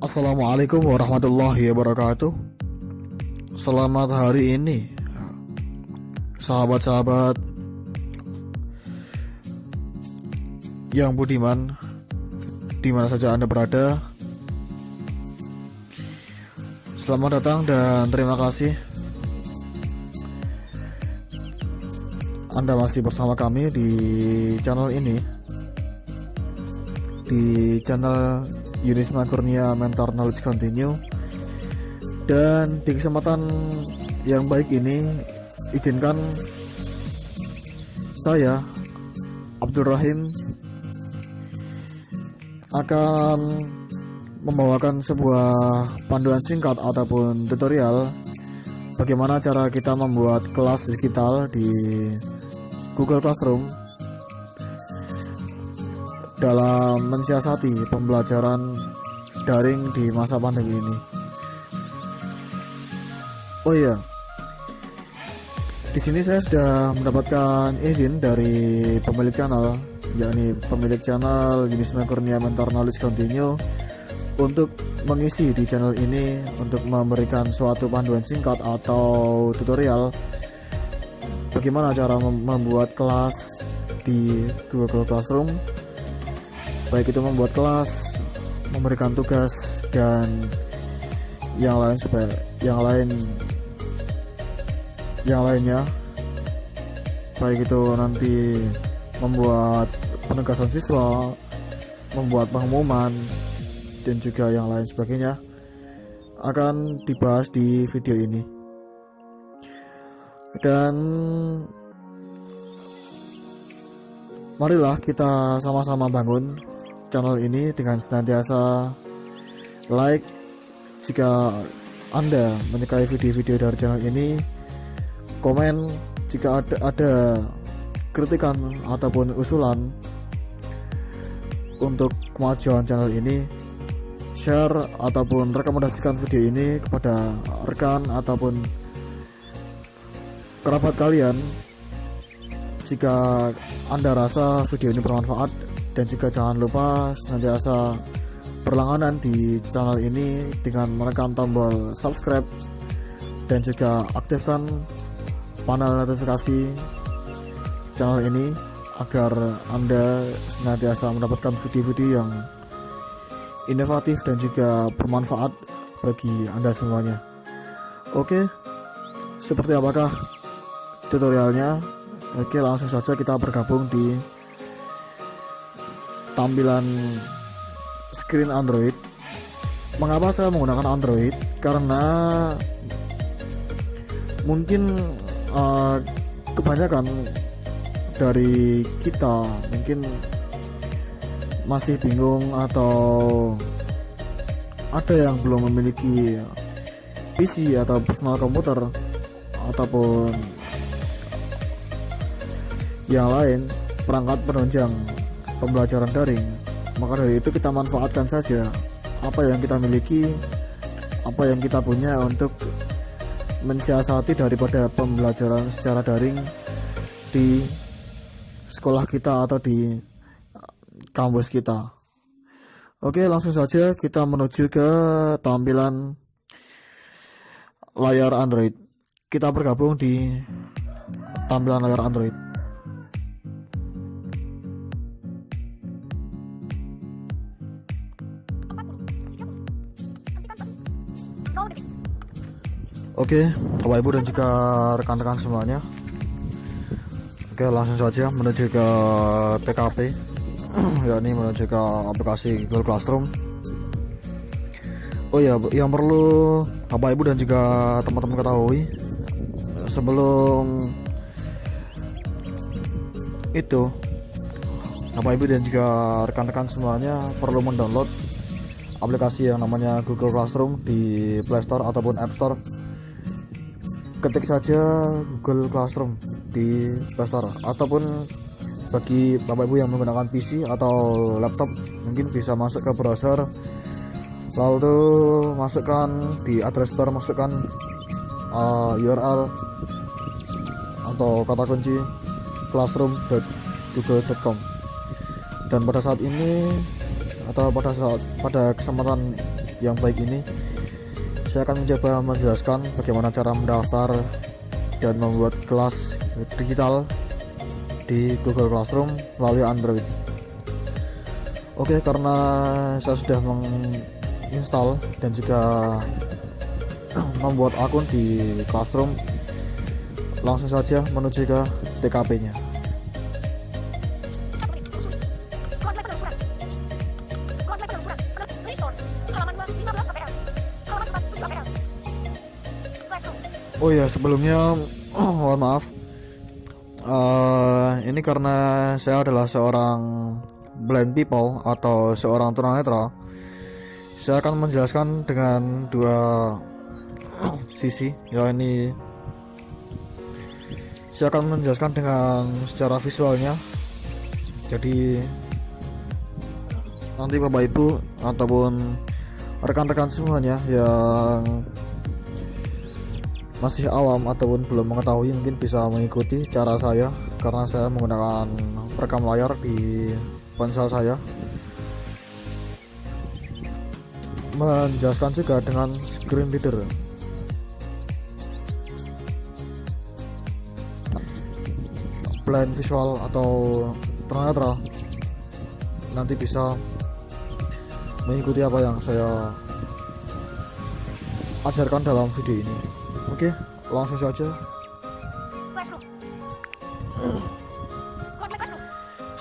Assalamualaikum warahmatullahi wabarakatuh. Selamat hari ini, sahabat-sahabat yang budiman, di mana saja Anda berada. Selamat datang dan terima kasih Anda masih bersama kami di channel ini, di channel Yunisma Kurnia Mentor Knowledge Continue. Dan di kesempatan yang baik ini, izinkan saya Abdul Rahim akan membawakan sebuah panduan singkat ataupun tutorial bagaimana cara kita membuat kelas digital di Google Classroom dalam mensiasati pembelajaran daring di masa pandemi ini. Oh iya, di sini saya sudah mendapatkan izin dari pemilik channel, yakni pemilik channel Yunisma Kurnia Mentor Knowledge Continue, untuk mengisi di channel ini untuk memberikan suatu panduan singkat atau tutorial bagaimana cara membuat kelas di Google Classroom, baik itu membuat kelas, memberikan tugas, dan yang lainnya, baik itu nanti membuat penugasan siswa, membuat pengumuman, dan juga yang lain sebagainya akan dibahas di video ini. Dan marilah kita sama-sama bangun channel ini dengan senantiasa like jika Anda menyukai video-video dari channel ini, komen jika ada kritikan ataupun usulan untuk kemajuan channel ini, share ataupun rekomendasikan video ini kepada rekan ataupun kerabat kalian jika Anda rasa video ini bermanfaat. Dan juga jangan lupa senantiasa berlangganan di channel ini dengan menekan tombol subscribe dan juga aktifkan panel notifikasi channel ini agar Anda senantiasa mendapatkan video-video yang inovatif dan juga bermanfaat bagi Anda semuanya. Oke, seperti apakah tutorialnya? Oke, langsung saja kita bergabung di tampilan screen Android. Mengapa saya menggunakan Android? Karena mungkin kebanyakan dari kita mungkin masih bingung atau ada yang belum memiliki PC atau personal komputer ataupun yang lain, perangkat penunjang pembelajaran daring. Maka dari itu kita manfaatkan saja apa yang kita miliki, apa yang kita punya untuk mensiasati daripada pembelajaran secara daring di sekolah kita atau di kampus kita. Oke, langsung saja kita menuju ke tampilan layar Android. Kita bergabung di tampilan layar Android. Oke, Bapak Ibu dan juga rekan-rekan semuanya. Oke, langsung saja menuju ke TKP, yakni menuju ke aplikasi Google Classroom. Oh ya, yang perlu Bapak Ibu dan juga teman-teman ketahui, sebelum itu Bapak Ibu dan juga rekan-rekan semuanya perlu mendownload aplikasi yang namanya Google Classroom di Play Store ataupun App Store. Ketik saja Google Classroom di Play Store, ataupun bagi Bapak Ibu yang menggunakan PC atau laptop mungkin bisa masuk ke browser, lalu masukkan di address bar, masukkan URL atau kata kunci classroom.google.com. Dan pada saat ini atau pada kesempatan yang baik ini, saya akan mencoba menjelaskan bagaimana cara mendaftar dan membuat kelas digital di Google Classroom melalui Android. Oke, karena saya sudah menginstal dan juga membuat akun di Classroom, langsung saja menuju ke TKP-nya. Oh ya, sebelumnya mohon maaf. Ini karena saya adalah seorang blind people atau seorang tunanetra. Saya akan menjelaskan dengan dua sisi. Ya, ini saya akan menjelaskan dengan secara visualnya. Jadi nanti Bapak Ibu ataupun rekan-rekan semuanya yang masih awam ataupun belum mengetahui mungkin bisa mengikuti cara saya, karena saya menggunakan perekam layar di ponsel saya, menjelaskan juga dengan screen reader. Blind visual atau tunanetra nanti bisa mengikuti apa yang saya ajarkan dalam video ini. Oke, langsung saja.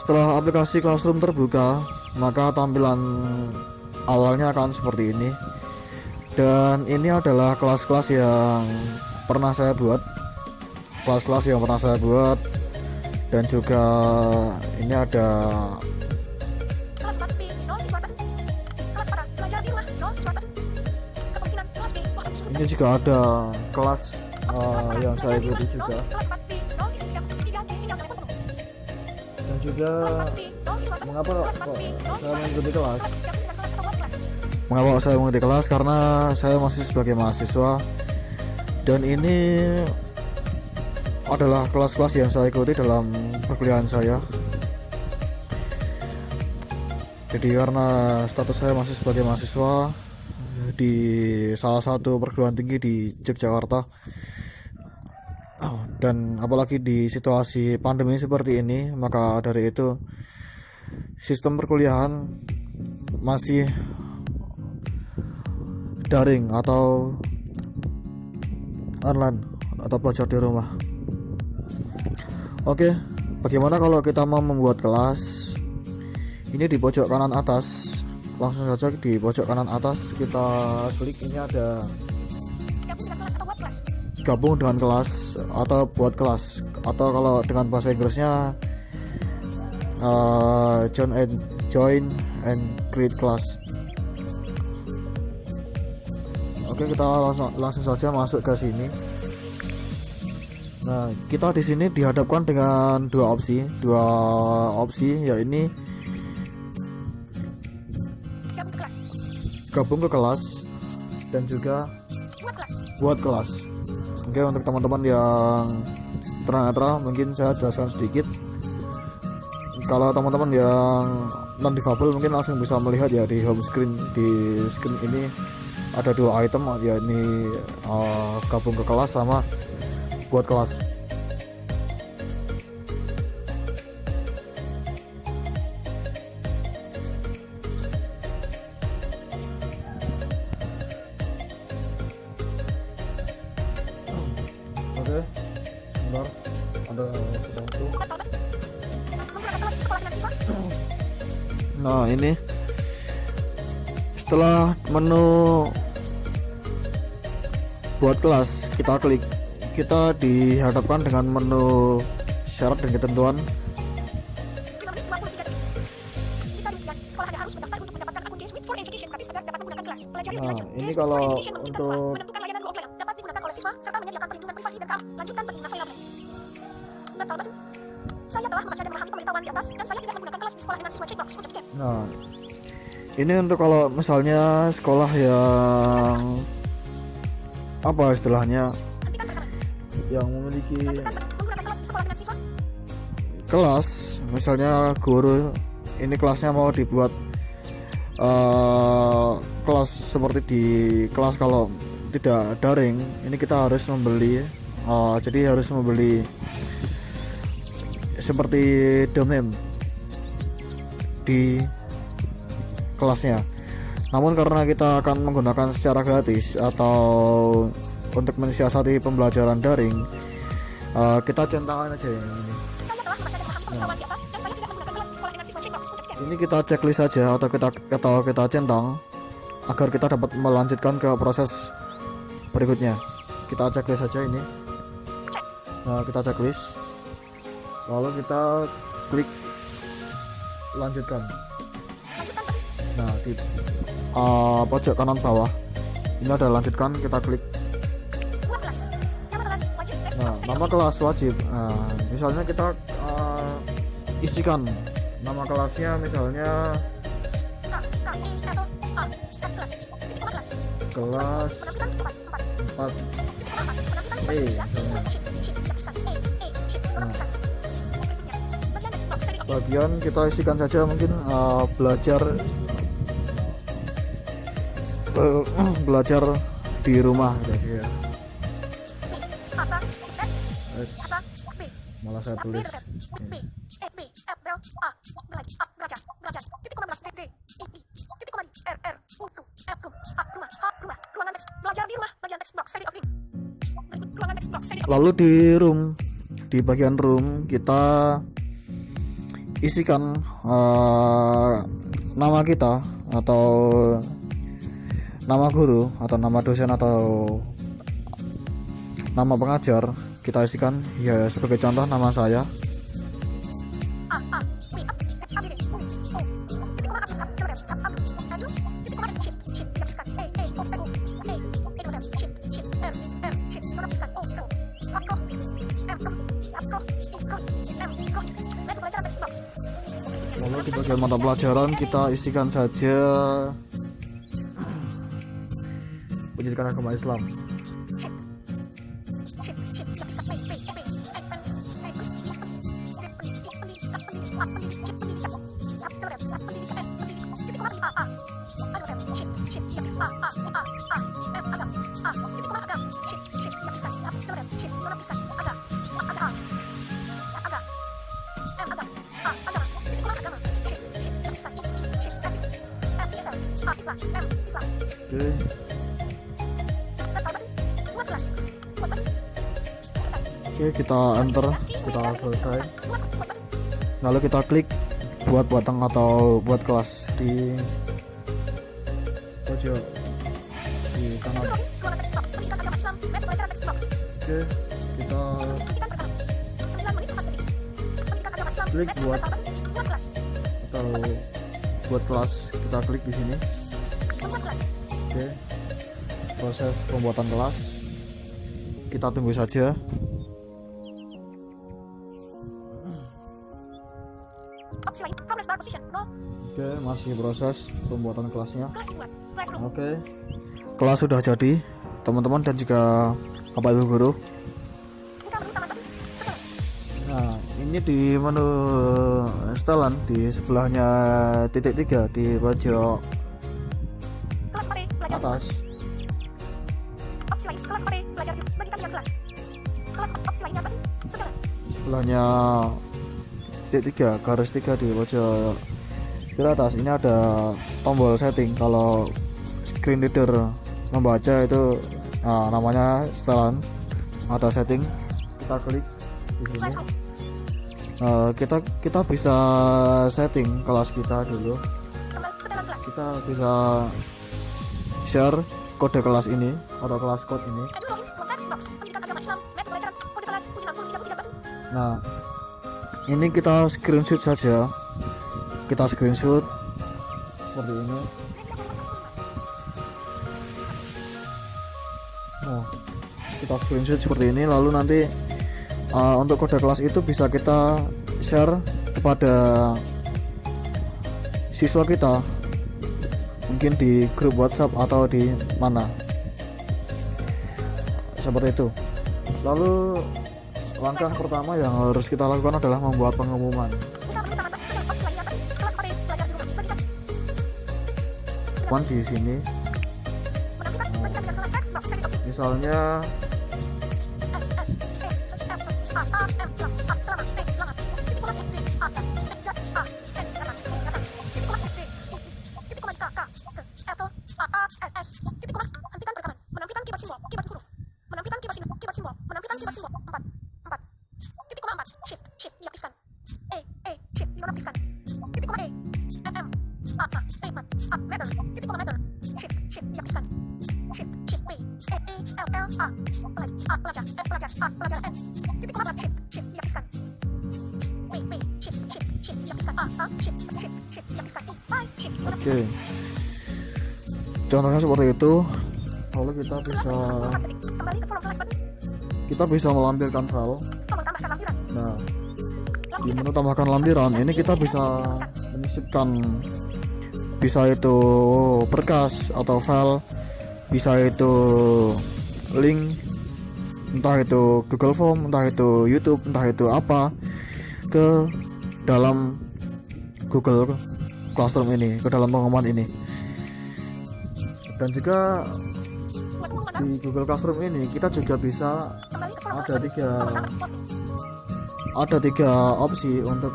Setelah aplikasi Classroom terbuka, maka tampilan awalnya akan seperti ini. Dan ini adalah kelas-kelas yang pernah saya buat. Dan juga ini ada ini juga ada kelas yang saya ikuti juga, dan juga mengapa saya mengikuti kelas karena saya masih sebagai mahasiswa, dan ini adalah kelas-kelas yang saya ikuti dalam perkuliahan saya. Jadi karena status saya masih sebagai mahasiswa di salah satu perguruan tinggi di Yogyakarta, dan apalagi di situasi pandemi seperti ini, maka dari itu sistem perkuliahan masih daring atau online atau belajar di rumah. Oke, bagaimana kalau kita mau membuat kelas? Ini di pojok kanan atas. Langsung saja di pojok kanan atas kita klik, ini ada gabung dengan kelas atau buat kelas, atau kalau dengan bahasa Inggrisnya join and create class. Oke, kita langsung saja masuk ke sini. Nah, kita di sini dihadapkan dengan dua opsi, yaitu gabung ke kelas dan juga buat kelas. Oke, untuk teman-teman yang tunanetra mungkin saya jelaskan sedikit. Kalau teman-teman yang non difabel mungkin langsung bisa melihat ya di home screen. Di screen ini ada dua item, ya ini gabung ke kelas sama buat kelas. Oke, bentar, ada sesuatu. Nah, ini setelah menu buat kelas kita klik, kita dihadapkan dengan menu syarat dan ketentuan. Nah, ini kalau untuk saya telah membaca dan memahami pemberitahuan di atas, dan saya tidak menggunakan kelas di sekolah dengan siswa checkbox. Nah, ini untuk kalau misalnya sekolah yang apa istilahnya, yang memiliki kelas, misalnya guru ini kelasnya mau dibuat kelas seperti di kelas kalau tidak daring, ini kita harus membeli, jadi harus membeli seperti domain di kelasnya. Namun karena kita akan menggunakan secara gratis atau untuk mensiasati pembelajaran daring, kita centangkan aja ini. Ini kita checklist saja atau kita centang agar kita dapat melanjutkan ke proses berikutnya. Kita checklist saja ini. Nah, kita checklist. Lalu kita klik lanjutkan. Nah, di pojok kanan bawah ini ada lanjutkan, kita klik. Nah, nama kelas wajib. Nah, misalnya kita isikan nama kelasnya, misalnya kelas 4E misalnya. Nah, bagian kita isikan saja mungkin belajar di rumah gitu ya. Malah saya tulis ini. Lalu di bagian room kita isikan nama kita atau nama guru atau nama dosen atau nama pengajar. Kita isikan ya, sebagai contoh nama saya. Lalu di bagian mata pelajaran kita isikan saja pendidikan agama Islam. Oke, kita enter, kita selesai. Lalu kita klik buat batang atau buat kelas di pojok di kanan. Oke, kita klik buat atau buat kelas, kita klik di sini. Oke, proses pembuatan kelas kita tunggu saja. Oke, masih proses pembuatan kelasnya. Oke, kelas sudah jadi teman-teman dan juga Bapak Ibu guru. Nah, ini di menu setelan di sebelahnya titik 3 di pojok atas. Sebelahnya titik 3 garis 3 di pojok kiri atas ini ada tombol setting. Kalau screen reader membaca itu namanya setelan, ada setting, kita klik di sini. Kita bisa setting kelas kita dulu. Kita bisa share kode kelas ini atau kelas code ini. Nah, ini kita screenshot saja. Kita screenshot seperti ini. Nah, kita screenshot seperti ini. Lalu nanti untuk kode kelas itu bisa kita share kepada siswa kita, mungkin di grup WhatsApp atau di mana, seperti itu. Lalu langkah pertama yang harus kita lakukan adalah membuat pengumuman. Di sini Misalnya oke, contohnya seperti itu. Lalu kita bisa melampirkan file. Nah, di menu tambahkan lampiran ini kita bisa menyisipkan, bisa itu berkas atau file, bisa itu link, entah itu Google Form, entah itu YouTube, entah itu apa, ke dalam Google Classroom ini, ke dalam pengumuman ini. Dan juga di Google Classroom ini kita juga bisa ada tiga opsi untuk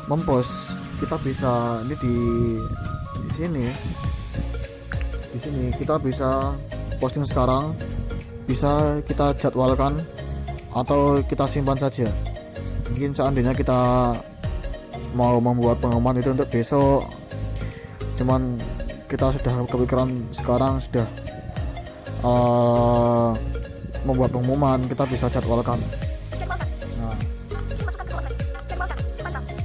mempost. Kita bisa ini di sini kita bisa posting sekarang, bisa kita jadwalkan atau kita simpan saja. Mungkin seandainya kita mau membuat pengumuman itu untuk besok, cuman kita sudah kepikiran sekarang, sudah membuat pengumuman, kita bisa jadwalkan.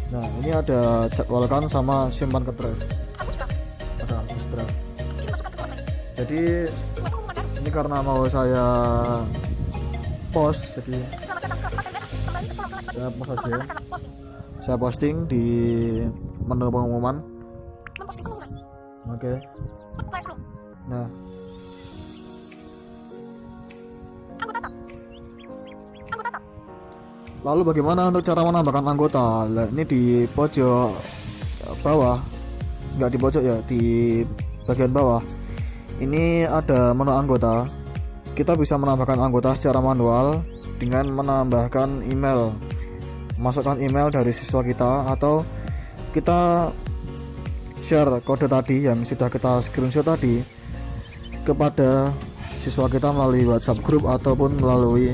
Nah, ini ada jadwalkan sama simpan ke drive. Ada drive. Jadi ini karena mau saya post, jadi saya post saja. Saya posting di menu pengumuman. Oke. Nah, lalu bagaimana untuk cara menambahkan anggota? Ini di pojok bawah, nggak di pojok ya, di bagian bawah. Ini ada menu anggota. Kita bisa menambahkan anggota secara manual dengan menambahkan email. Masukkan email dari siswa kita, atau kita share kode tadi yang sudah kita screenshot tadi kepada siswa kita melalui WhatsApp group ataupun melalui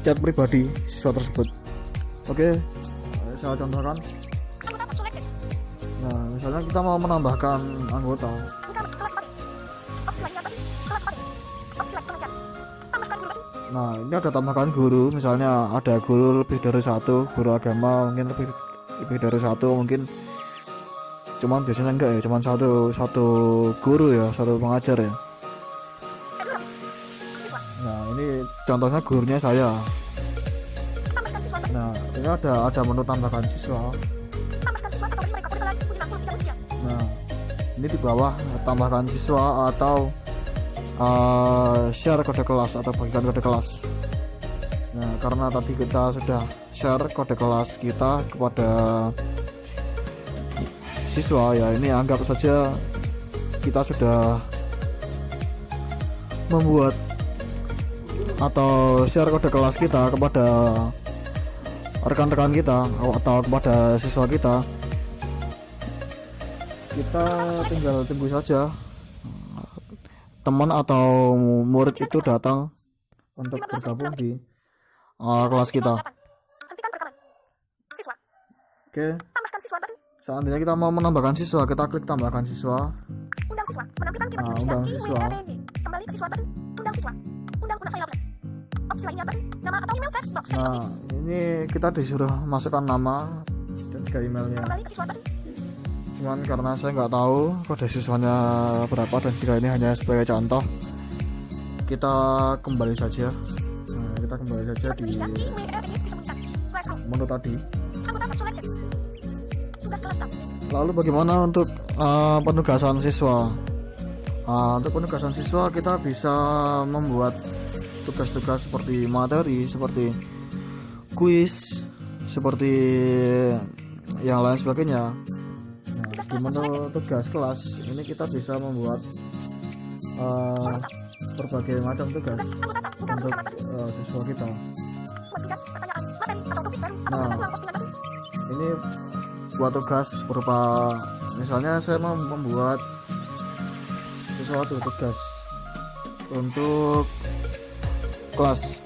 chat pribadi siswa tersebut. Oke, saya contohkan. Nah, misalnya kita mau menambahkan anggota. Nah, ini ada tambahkan guru. Misalnya ada guru lebih dari satu, guru agama mungkin lebih dari satu, mungkin cuman biasanya enggak ya, cuman satu guru ya, satu pengajar ya. Nah, ini contohnya gurunya saya. Nah, ini ada menu tambahkan siswa. Nah, ini di bawah tambahkan siswa atau share kode kelas atau bagikan kode kelas. Nah, karena tadi kita sudah share kode kelas kita kepada siswa ya, ini anggap saja kita sudah membuat atau share kode kelas kita kepada rekan-rekan kita atau kepada siswa kita. Kita tinggal tunggu saja teman atau murid itu datang untuk bergabung di kelas kita. Oke. Seandainya kita mau menambahkan siswa, kita klik tambahkan siswa. Undang siswa. Undang siswa. Nah, ini kita disuruh masukkan nama dan juga emailnya. Cuman karena saya nggak tahu kode siswanya berapa dan jika ini hanya sebagai contoh, kita kembali saja. Nah, kita kembali saja di menu tadi. Lalu bagaimana untuk penugasan siswa? Untuk penugasan siswa kita bisa membuat tugas-tugas seperti materi, seperti kuis, seperti yang lain sebagainya. Nah, di menu tugas kelas ini kita bisa membuat berbagai macam tugas untuk siswa kita. Nah, ini buat tugas berupa, misalnya saya mau membuat sesuatu tugas untuk kelas.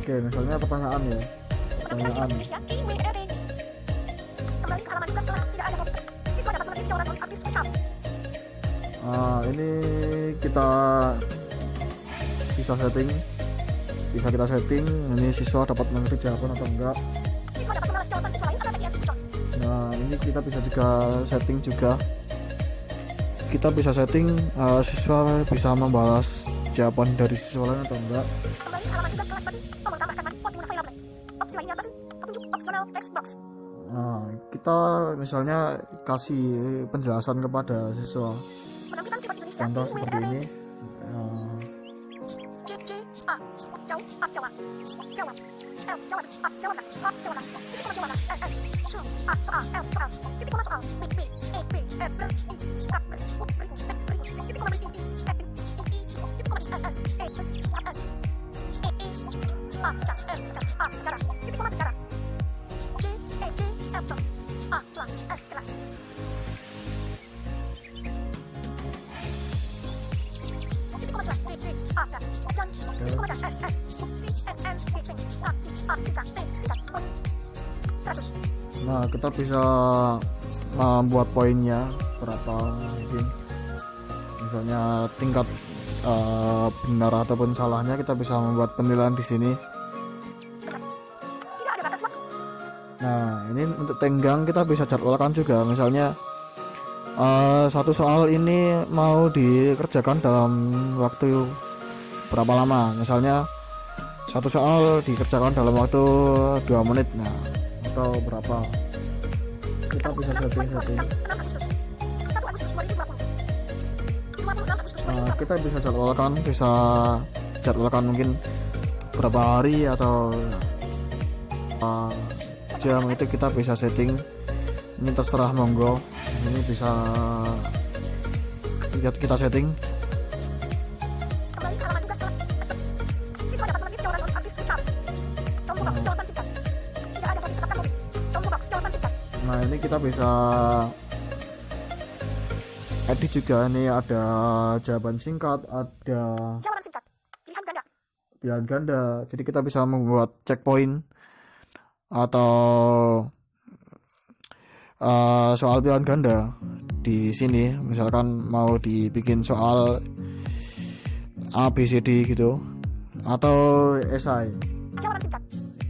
Oke, misalnya pertanyaan ya. Pertanyaan. Ini kita bisa kita setting ini siswa dapat mengerti jawaban atau enggak. Nah, ini kita bisa juga setting juga. Kita bisa setting siswa bisa membalas jawaban dari siswa lain atau enggak. Nah, kita misalnya kasih penjelasan kepada siswa. Contoh seperti ini. Nah, kita bisa membuat poinnya berapa mungkin, misalnya tingkat benar ataupun salahnya kita bisa membuat penilaian di sini. Nah, ini untuk tenggang kita bisa jadwalkan juga, misalnya satu soal ini mau dikerjakan dalam waktu berapa lama, misalnya satu soal dikerjakan dalam waktu 2 menit, nah atau berapa, kita bisa setting. Kita bisa jadwalkan mungkin berapa hari atau jam, itu kita bisa setting. Ini terserah, monggo, ini bisa kita setting. Nah, ini kita bisa edit juga. Ini ada jawaban singkat, ada pilihan ganda. Jadi kita bisa membuat checkpoint atau soal pilihan ganda di sini. Misalkan mau dibikin soal A, B, C, D gitu, atau esai.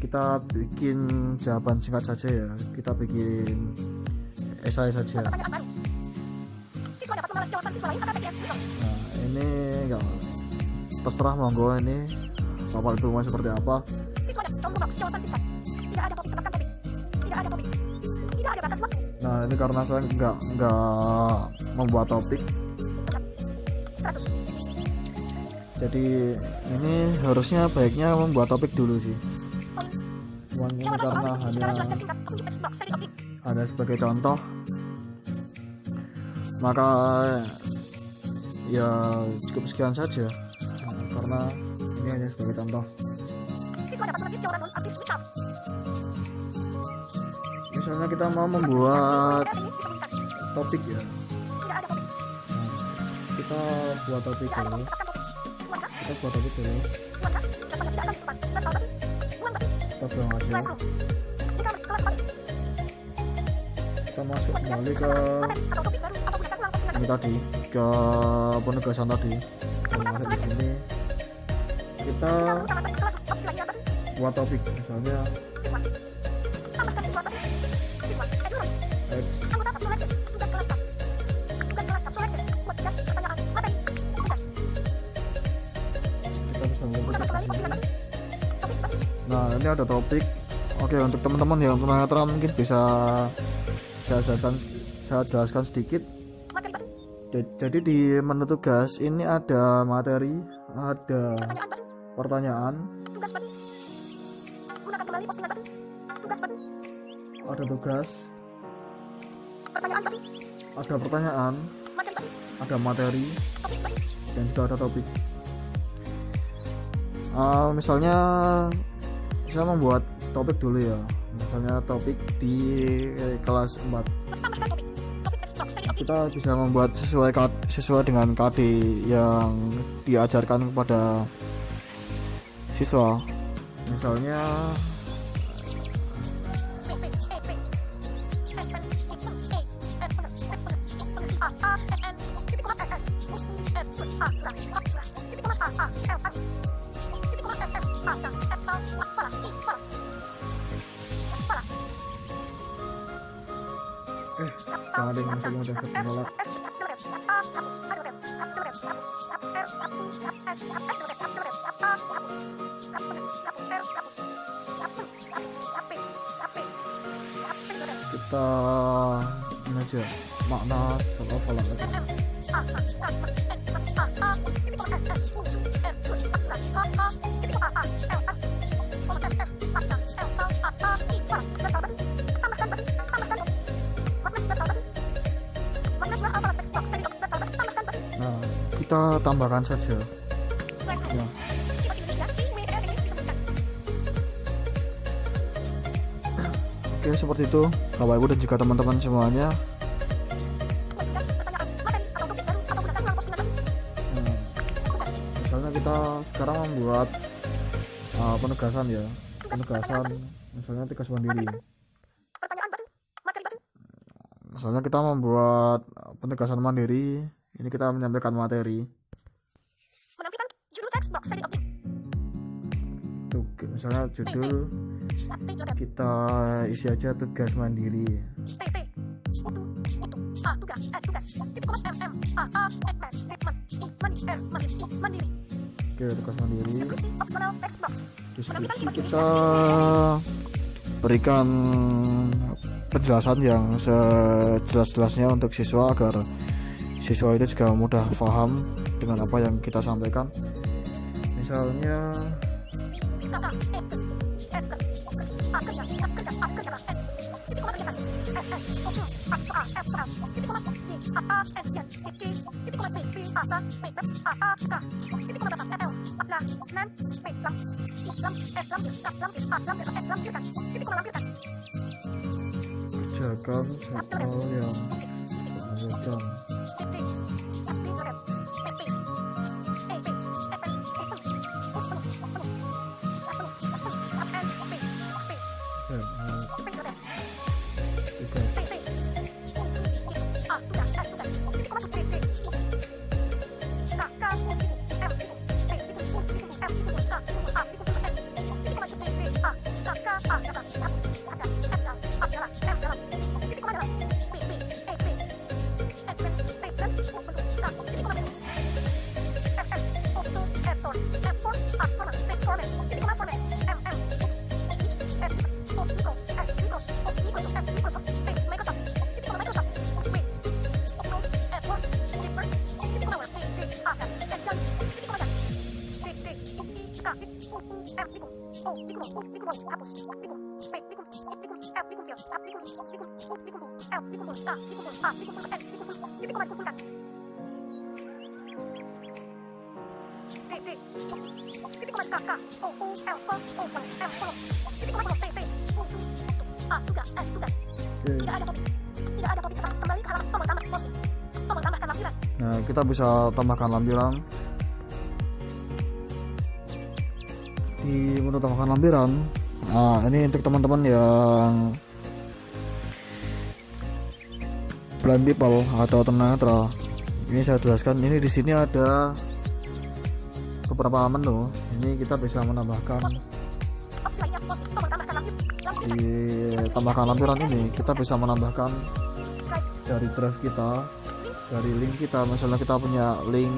Kita bikin jawaban singkat saja ya, kita bikin esai saja. Nah, ini enggak, terserah, monggo, ini Bapak Ibu mau seperti apa. Nah, ini karena saya enggak membuat topik, jadi ini harusnya baiknya membuat topik dulu sih. Ini karena hanya sebagai contoh, maka ya cukup sekian saja, karena ini hanya sebagai contoh. Misalnya kita mau membuat topik ya, kita buat topik dulu. Kita buang aja. Kita masuk kembali ke ini tadi, ke penugasan tadi. Kita masuk di sini, kita buat topik, misalnya X. Kita bisa membuat topik. Nah, ini ada topik. Oke, untuk teman-teman yang tunanetra mungkin bisa saya jelaskan sedikit. Jadi di menu tugas ini ada materi, ada pertanyaan, Gunakan kembali postingan button. Tugas button. Ada tugas, Pertanyaan button. ada pertanyaan, Materi button. ada materi, Topik button. dan juga ada topik. Misalnya saya membuat topik dulu ya, misalnya topik di kelas 4. Tambahkan topik. Topik text box seri objek. Kita bisa membuat sesuai dengan KD yang diajarkan kepada siswa. Misalnya jangan ada yang masuk udah ketinggalan. Kita ini aja makna atau hafalan aja. Nah, kita tambahkan saja. Ya. Oke, seperti itu Bapak Ibu dan juga teman-teman semuanya. Misalnya kita sekarang membuat penegasan ya, penegasan misalnya tugas mandiri. Misalnya kita membuat penegasan mandiri, ini kita menyampaikan materi. Menampilkan judul teks box seri objek. Tuh, misalnya judul kita isi aja tugas mandiri. Oke, tugas mandiri. Deskripsi opsional teks box. Deskripsi kita berikan penjelasan yang sejelas-jelasnya untuk siswa agar siswa itu juga mudah paham dengan apa yang kita sampaikan. Misalnya kerjakan soal yang diajarkan. Nah, kita bisa tambahkan lampiran. Di menu tambahkan lampiran, nah ini untuk teman-teman yang blind people atau tunanetra. Ini saya jelaskan, ini di sini ada beberapa menu. Ini kita bisa menambahkan di tambahkan lampiran ini, kita bisa menambahkan dari drive kita, dari link kita. Misalnya kita punya link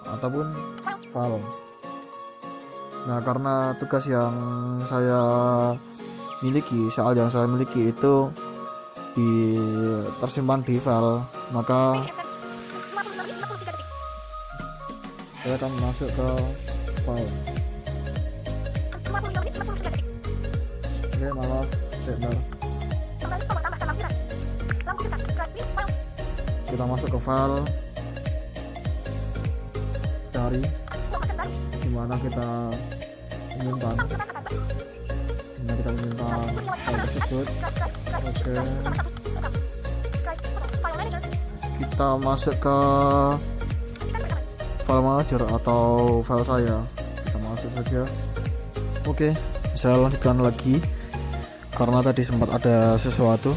ataupun file. Nah, karena tugas yang saya miliki, soal yang saya miliki itu tersimpan di file, maka saya akan masuk ke file. 22 menit 59 detik. Oke, maaf, bentar. Kembali tombol tambahkan lampiran. Lampu dekat. Drive link file. Kita masuk ke file, cari Lokasi baru. dimana kita menyimpan, Tampilkan akan baru. dimana kita menyimpan file tersebut. Oke, Sama satu. Buka. Drive. File manager. kita masuk ke Hentikan rekaman. file manager atau file saya. Kita masuk saja. Oke, saya lanjutkan lagi karena tadi sempat ada sesuatu.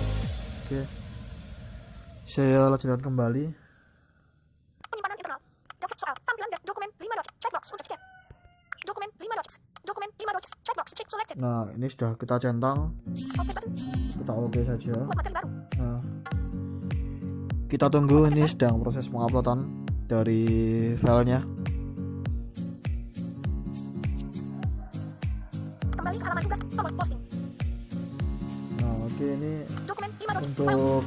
Oke, saya lanjutkan kembali. Penyimpanan internal. Daftar soal. Tampilan dan dokumen 5 dots. Checkbox untuk cek. Dokumen 5 dots. Dokumen 5 dots. Checkbox check selected. Nah, ini sudah kita centang. Oke button. Kita oke saja. Buat materi baru. Nah, kita tunggu, ini sedang proses penguploadan dari filenya. Kembali ke halaman tugas. Tombol posting. Nah, oke, ini Dokumen 5 dots. File. untuk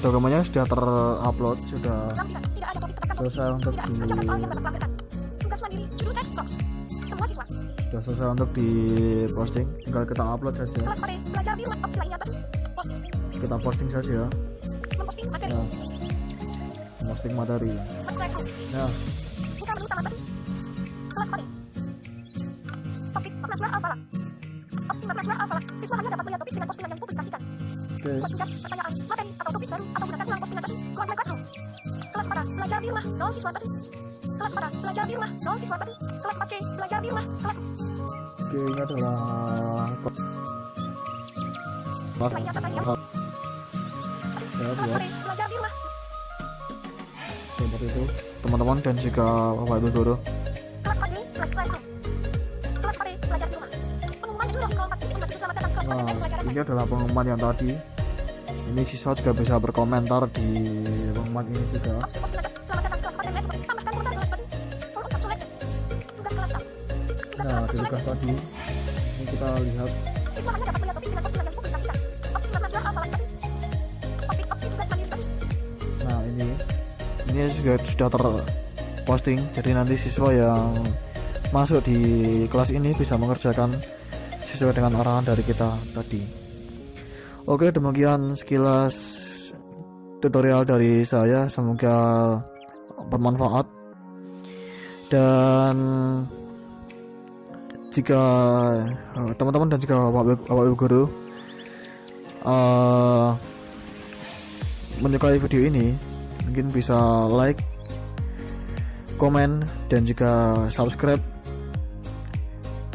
dokumennya sudah terupload, sudah Lampiran. Tidak ada topik tekan topik. selesai untuk Tidak. di Kerjakan soal yang dapat lampirkan. Tugas mandiri. Judul text box. Semua siswa. sudah selesai untuk di posting, tinggal kita upload saja. Kelas pada belajar di rumah. Opsi lainnya button. Posting. Kita posting saja. Memposting materi. Nah, posting materi. Classroom. Nah, Buka menu utama button. Kelas pada. Topik 14 Alpha. Opsi 14 Alpha. Siswa hanya dapat melihat topik dengan postingan yang dipublikasikan. oke, Buat tugas, pertanyaan, materi, atau topik baru, atau gunakan ulang postingan button. Keluarga Classroom. Kelas pada belajar di rumah. 0 siswa button. Kelas pada belajar di rumah. 0 siswa button. Kelas 4C belajar di rumah. Kelas oke, ini adalah lainnya pertanyaan. saya Kelas buat pada belajar di rumah. seperti itu, teman-teman dan juga bapak ibu guru. Kelas 4D Classroom. Kelas pada belajar di rumah. Pengumumannya dulu 04.57 selamat datang kelas pada Nah, pelajaran. ini adalah pengumuman yang tadi. Ini siswa juga bisa berkomentar di pengumuman ini juga. Opsi postingan button. Selamat datang kelas pada network. Tambahkan komentar kelas button. Follow up selected. Tugas kelas staff. Tugas Nah, kelas di tugas selected. tadi ini kita lihat. Siswa hanya dapat melihat topik dengan postingan yang dipublikasikan. Opsi 14 Alpha button. Topik opsi tugas mandiri button. Nah, ini juga sudah terposting. Jadi nanti siswa yang masuk di kelas ini bisa mengerjakan sesuai dengan arahan dari kita tadi. Oke, demikian sekilas tutorial dari saya, semoga bermanfaat. Dan jika teman-teman dan juga bapak ibu guru menyukai video ini, mungkin bisa like, komen, dan juga subscribe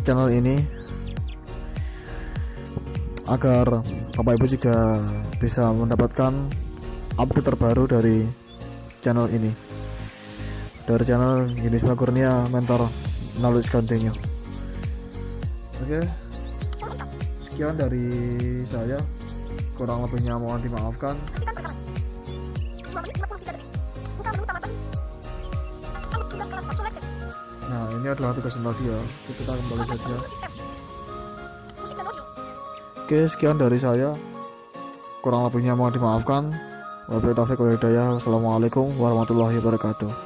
channel ini agar bapak ibu juga bisa mendapatkan update terbaru dari channel ini, dari channel Yunisma Kurnia Mentor Knowledge Continue. Oke, sekian dari saya, kurang lebihnya mohon dimaafkan. Hentikan rekaman. 2 menit 53 detik. Buka menu utama button. Lalu tugas kelas selected. Nah, ini adalah tugas yang tadi ya, kita kembali Kontak saja. sistem. Musik dan audio. Oke, sekian dari saya, kurang lebihnya mohon dimaafkan. Wabillahi taufiq wal hidayah. Wassalamualaikum warahmatullahi wabarakatuh.